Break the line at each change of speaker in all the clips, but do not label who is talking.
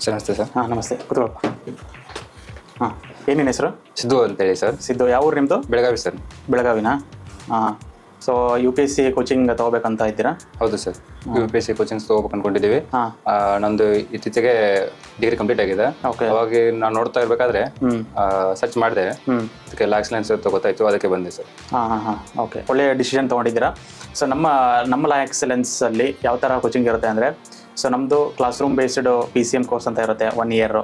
Sir ನಮಸ್ತೆ sir.
ಹಾಂ ನಮಸ್ತೆ, ಕೂತ್ಕೊಳ್ಳಪ್ಪ. ಹಾಂ, ಏನೇನು ಹೆಸರು?
ಸಿದ್ದು ಅಂತೇಳಿ ಸರ್.
ಸಿದ್ದು, ಯಾವ ಊರು ನಿಮ್ಮದು?
ಬೆಳಗಾವಿ ಸರ್.
ಬೆಳಗಾವಿನಾ? ಹಾಂ. ಸೊ UPSC ಕೋಚಿಂಗ್ ತೊಗೋಬೇಕಂತ ಇದ್ದೀರಾ?
ಹೌದು ಸರ್, UPSC ಕೋಚಿಂಗ್ಸ್ ತೊಗೋಬೇಕು ಅಂದ್ಕೊಂಡಿದ್ದೀವಿ.
ಹಾಂ.
ನಂದು ಇತ್ತೀಚೆಗೆ ಡಿಗ್ರಿ ಕಂಪ್ಲೀಟ್ ಆಗಿದೆ.
ಓಕೆ.
ಅವಾಗ ನಾನು ನೋಡ್ತಾ ಇರಬೇಕಾದ್ರೆ ಸರ್ಚ್ ಮಾಡಿದೆ, ಅದಕ್ಕೆ ಲಾ ಎಕ್ಸಲೆನ್ಸ್ ಗೊತ್ತಾಯಿತು, ಅದಕ್ಕೆ ಬಂದೆ ಸರ್.
ಹಾಂ. ಓಕೆ, ಒಳ್ಳೆಯ ಡಿಸಿಷನ್ ತೊಗೊಂಡಿದ್ದೀರಾ. ಸೊ ನಮ್ಮ ಲಾ ಎಕ್ಸಲೆನ್ಸಲ್ಲಿ ಯಾವ ಥರ ಕೋಚಿಂಗ್ ಇರುತ್ತೆ ಅಂದರೆ, ಸೊ ನಮ್ಮದು class room based PCM course ಅಂತ ಇರುತ್ತೆ 1 ಇಯರ್.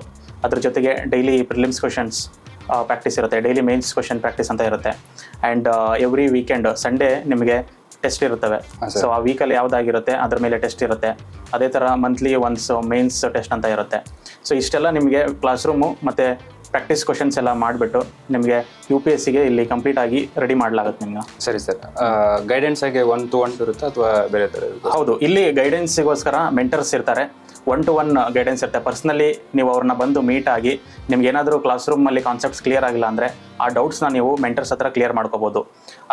ಅದ್ರ ಜೊತೆಗೆ ಡೈಲಿ ಪ್ರಿಲಿಮ್ಸ್ ಕ್ವಶನ್ಸ್ ಪ್ರಾಕ್ಟೀಸ್ ಇರುತ್ತೆ, ಡೈಲಿ ಮೇನ್ಸ್ ಕ್ವಶನ್ ಪ್ರಾಕ್ಟೀಸ್ ಅಂತ ಇರುತ್ತೆ. ಆ್ಯಂಡ್ ಎವ್ರಿ ವೀಕೆಂಡ್ ಸಂಡೇ ನಿಮಗೆ ಟೆಸ್ಟ್ ಇರುತ್ತವೆ. ಸೊ ಆ ವೀಕಲ್ಲಿ ಯಾವುದಾಗಿರುತ್ತೆ ಅದ್ರ ಮೇಲೆ ಟೆಸ್ಟ್ ಇರುತ್ತೆ. ಅದೇ ಥರ ಮಂತ್ಲಿ ಒನ್ಸ್ ಮೇನ್ಸ್ ಟೆಸ್ಟ್ ಅಂತ ಇರುತ್ತೆ. ಸೊ ಇಷ್ಟೆಲ್ಲ ನಿಮಗೆ ಕ್ಲಾಸ್ ರೂಮು ಮತ್ತು ಪ್ರಾಕ್ಟೀಸ್ ಕ್ವಶನ್ಸ್ ಎಲ್ಲ ಮಾಡಿಬಿಟ್ಟು ನಿಮಗೆ UPSCಗೆ ಇಲ್ಲಿ ಕಂಪ್ಲೀಟ್ ಆಗಿ ರೆಡಿ ಮಾಡಲಾಗುತ್ತೆ ನಿಮ್ಗೆ.
ಸರಿ ಸರ್. ಗೈಡೆನ್ಸ್ ಆಗಿ 1-to-1 ಇರುತ್ತಾ ಅಥವಾ ಬೇರೆ ಥರ ಇರುತ್ತೆ?
ಹೌದು, ಇಲ್ಲಿ ಗೈಡೆನ್ಸಿಗೋಸ್ಕರ ಮೆಂಟರ್ಸ್ ಇರ್ತಾರೆ. 1-to-1 ಗೈಡೆನ್ಸ್ ಇರುತ್ತೆ. ಪರ್ಸ್ನಲಿ ನೀವು ಅವ್ರನ್ನ ಬಂದು ಮೀಟ್ ಆಗಿ ನಿಮ್ಗೆ ಏನಾದರೂ ಕ್ಲಾಸ್ ರೂಮಲ್ಲಿ ಕಾನ್ಸೆಪ್ಟ್ಸ್ ಕ್ಲಿಯರ್ ಆಗಿಲ್ಲ ಅಂದರೆ ಆ ಡೌಟ್ಸ್ನ ನೀವು ಮೆಂಟರ್ಸ್ ಹತ್ರ ಕ್ಲಿಯರ್ ಮಾಡ್ಕೋಬೋದು.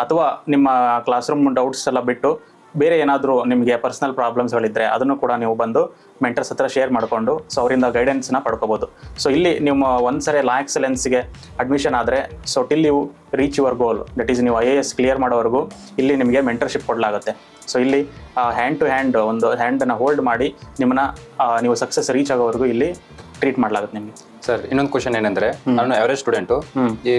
ಅಥವಾ ನಿಮ್ಮ ಕ್ಲಾಸ್ ರೂಮ್ ಡೌಟ್ಸ್ ಎಲ್ಲ ಬಿಟ್ಟು ಬೇರೆ ಏನಾದರೂ ನಿಮಗೆ ಪರ್ಸ್ನಲ್ ಪ್ರಾಬ್ಲಮ್ಸ್ಗಳಿದ್ದರೆ ಅದನ್ನು ಕೂಡ ನೀವು ಬಂದು ಮೆಂಟರ್ಸ್ ಹತ್ರ ಶೇರ್ ಮಾಡಿಕೊಂಡು ಸೊ ಅವರಿಂದ ಗೈಡೆನ್ಸ್ನ ಪಡ್ಕೋಬೋದು. ಸೊ ಇಲ್ಲಿ ನಿಮ್ಮ ಒಂದ್ಸರಿ ಲಾ ಎಕ್ಸಲೆನ್ಸ್ಗೆ ಅಡ್ಮಿಷನ್ ಆದರೆ so till you reach your goal, that is ನೀವು IAS ಕ್ಲಿಯರ್ ಮಾಡೋವರೆಗೂ ಇಲ್ಲಿ ನಿಮಗೆ ಮೆಂಟರ್ಶಿಪ್ ಕೊಡಲಾಗುತ್ತೆ. ಸೊ ಇಲ್ಲಿ ಹ್ಯಾಂಡ್ ಟು ಹ್ಯಾಂಡ್ ಒಂದು ಹ್ಯಾಂಡನ್ನು ಹೋಲ್ಡ್ ಮಾಡಿ ನಿಮ್ಮನ್ನ ನೀವು ಸಕ್ಸಸ್ ರೀಚ್ ಆಗೋವರೆಗೂ ಇಲ್ಲಿ ಟ್ರೀಟ್ ಮಾಡಲಾಗುತ್ತೆ ನಿಮಗೆ.
ಸರ್, ಇನ್ನೊಂದು ಕ್ವಶನ್ ಏನಂದರೆ, ನಾನು ಎವರೇಜ್ ಸ್ಟೂಡೆಂಟು, ಈ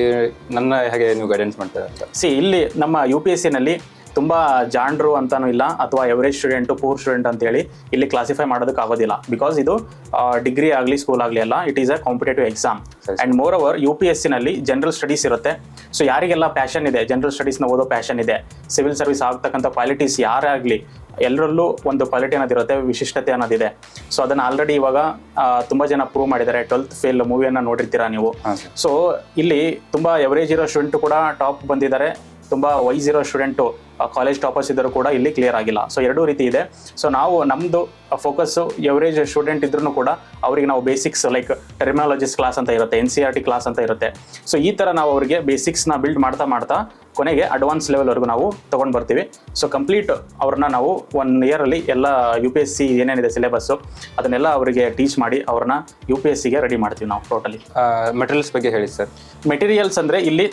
ನನ್ನ ಹೇಗೆ ನೀವು ಗೈಡೆನ್ಸ್ ಮಾಡ್ತೀರಾ ಅಂತ?
ಇಲ್ಲಿ ನಮ್ಮ UPSCನಲ್ಲಿ ತುಂಬ ಜಾಂಡ್ರು ಅಂತಾನೂ ಇಲ್ಲ ಅಥವಾ ಎವರೇಜ್ ಸ್ಟೂಡೆಂಟು ಪೂರ್ ಸ್ಟೂಡೆಂಟ್ ಅಂತೇಳಿ ಇಲ್ಲಿ ಕ್ಲಾಸಿಫೈ ಮಾಡೋದಕ್ಕೆ ಆಗೋದಿಲ್ಲ. ಬಿಕಾಸ್ ಇದು ಡಿಗ್ರಿ ಆಗಲಿ ಸ್ಕೂಲ್ ಆಗಲಿ ಅಲ್ಲ, it is a competitive exam. And more over UPSCನಲ್ಲಿ ಜನರಲ್ ಸ್ಟಡೀಸ್ ಇರುತ್ತೆ. ಸೊ ಯಾರಿಗೆಲ್ಲ ಪ್ಯಾಷನ್ ಇದೆ, ಜನರಲ್ ಸ್ಟಡೀಸ್ನ ಓದೋ ಪ್ಯಾಷನ್ ಇದೆ, ಸಿವಿಲ್ ಸರ್ವಿಸ್ ಆಗ್ತಕ್ಕಂಥ ಕ್ವಾಲಿಟೀಸ್ ಯಾರೇ ಆಗಲಿ ಎಲ್ಲರಲ್ಲೂ ಒಂದು ಕ್ವಾಲಿಟಿ ಅನ್ನೋದಿರುತ್ತೆ, ವಿಶಿಷ್ಟತೆ ಅನ್ನೋದಿದೆ. ಸೊ ಅದನ್ನು ಆಲ್ರೆಡಿ ಇವಾಗ ತುಂಬ ಜನ ಪ್ರೂವ್ ಮಾಡಿದ್ದಾರೆ. 12th ಫೇಲ್ ಮೂವಿಯನ್ನು ನೋಡಿರ್ತೀರಾ ನೀವು. ಸೊ ಇಲ್ಲಿ ತುಂಬ ಎವರೇಜ್ ಇರೋ ಸ್ಟೂಡೆಂಟು ಕೂಡ ಟಾಪ್ ಬಂದಿದ್ದಾರೆ, ತುಂಬ ವೈಸ್ ಇರೋ ಸ್ಟೂಡೆಂಟು ಕಾಲೇಜ್ ಟಾಪರ್ಸ್ ಇದ್ದರೂ ಕೂಡ ಇಲ್ಲಿ ಕ್ಲಿಯರ್ ಆಗಿಲ್ಲ. ಸೊ ಎರಡೂ ರೀತಿ ಇದೆ. ಸೊ ನಾವು ನಮ್ಮದು ಫೋಕಸ್ಸು ಎವರೇಜ್ ಸ್ಟೂಡೆಂಟ್ ಇದ್ರೂ ಕೂಡ ಅವರಿಗೆ ನಾವು ಬೇಸಿಕ್ಸ್ ಲೈಕ್ ಟರ್ಮಿನಾಲಜಿಸ್ ಕ್ಲಾಸ್ ಅಂತ ಇರುತ್ತೆ, NCERT ಕ್ಲಾಸ್ ಅಂತ ಇರುತ್ತೆ. ಸೊ ಈ ಥರ ನಾವು ಅವರಿಗೆ ಬೇಸಿಕ್ಸ್ನ ಬಿಲ್ಡ್ ಮಾಡ್ತಾ ಕೊನೆಗೆ ಅಡ್ವಾನ್ಸ್ ಲೆವೆಲ್ವರೆಗೂ ನಾವು ತೊಗೊಂಡು ಬರ್ತೀವಿ. ಸೊ ಕಂಪ್ಲೀಟ್ ಅವ್ರನ್ನ ನಾವು 1 ಇಯರಲ್ಲಿ ಎಲ್ಲ UPSC ಏನೇನಿದೆ ಸಿಲೆಬಸ್ಸು ಅದನ್ನೆಲ್ಲ ಅವರಿಗೆ ಟೀಚ್ ಮಾಡಿ ಅವ್ರನ್ನ UPSCಗೆ ರೆಡಿ ಮಾಡ್ತೀವಿ ನಾವು ಟೋಟಲಿ.
ಮೆಟೀರಿಯಲ್ಸ್ ಬಗ್ಗೆ ಹೇಳಿ ಸರ್.
ಮೆಟೀರಿಯಲ್ಸ್ ಅಂದರೆ ಇಲ್ಲಿ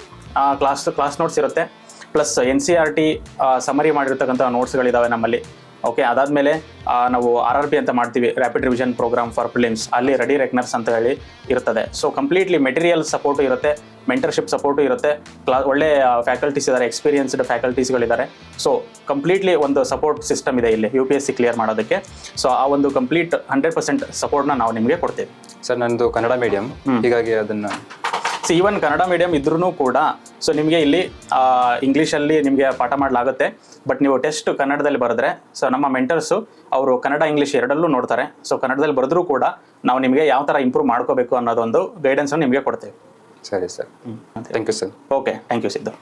ಕ್ಲಾಸ್ ನೋಟ್ಸ್ ಇರುತ್ತೆ, ಪ್ಲಸ್ NCERT ಸಮರಿ ಮಾಡಿರ್ತಕ್ಕಂಥ ನೋಟ್ಸ್ಗಳಿದ್ದಾವೆ ನಮ್ಮಲ್ಲಿ. ಓಕೆ, ಅದಾದಮೇಲೆ ನಾವು RRP ಅಂತ ಮಾಡ್ತೀವಿ, rapid revision program for prelims, ಅಲ್ಲಿ ರೆಡಿ ರೆಕ್ನರ್ಸ್ ಅಂತ ಹೇಳಿ ಇರ್ತದೆ. ಸೊ ಕಂಪ್ಲೀಟ್ಲಿ ಮೆಟೀರಿಯಲ್ ಸಪೋರ್ಟು ಇರುತ್ತೆ, ಮೆಂಟರ್ಶಿಪ್ ಸಪೋರ್ಟು ಇರುತ್ತೆ, ಒಳ್ಳೆ ಫ್ಯಾಕಲ್ಟೀಸ್ ಇದ್ದಾರೆ, ಎಕ್ಸ್ಪೀರಿಯನ್ಸ್ಡ್ ಫ್ಯಾಕಲ್ಟೀಸ್ಗಳಿದ್ದಾರೆ. ಸೊ ಕಂಪ್ಲೀಟ್ಲಿ ಒಂದು ಸಪೋರ್ಟ್ ಸಿಸ್ಟಮ್ ಇದೆ ಇಲ್ಲಿ UPSC ಕ್ಲಿಯರ್ ಮಾಡೋದಕ್ಕೆ. ಸೊ ಆ ಒಂದು ಕಂಪ್ಲೀಟ್ 100% ಸಪೋರ್ಟ್ನ ನಾವು ನಿಮಗೆ ಕೊಡ್ತೀವಿ.
ಸರ್, ನಂದು ಕನ್ನಡ ಮೀಡಿಯಂ, ಹೀಗಾಗಿ ಅದನ್ನು
ಈವನ್ ಕನ್ನಡ ಮೀಡಿಯಂ ಇದ್ರೂ ಕೂಡ ಸೊ ನಿಮಗೆ ಇಲ್ಲಿ ಇಂಗ್ಲೀಷಲ್ಲಿ ನಿಮಗೆ ಪಾಠ ಮಾಡಲಾಗುತ್ತೆ. ಬಟ್ ನೀವು ಟೆಸ್ಟ್ ಕನ್ನಡದಲ್ಲಿ ಬರೆದ್ರೆ ಸೊ ನಮ್ಮ ಮೆಂಟರ್ಸು ಅವರು ಕನ್ನಡ ಇಂಗ್ಲೀಷ್ ಎರಡಲ್ಲೂ ನೋಡ್ತಾರೆ. ಸೊ ಕನ್ನಡದಲ್ಲಿ ಬರೆದ್ರೂ ಕೂಡ ನಾವು ನಿಮಗೆ ಯಾವ ಥರ ಇಂಪ್ರೂವ್ ಮಾಡ್ಕೋಬೇಕು ಅನ್ನೋದೊಂದು ಗೈಡೆನ್ಸನ್ನು ನಿಮಗೆ ಕೊಡ್ತೇವೆ.
ಸರಿ sir, thank you sir.
Okay, thank you Siddu.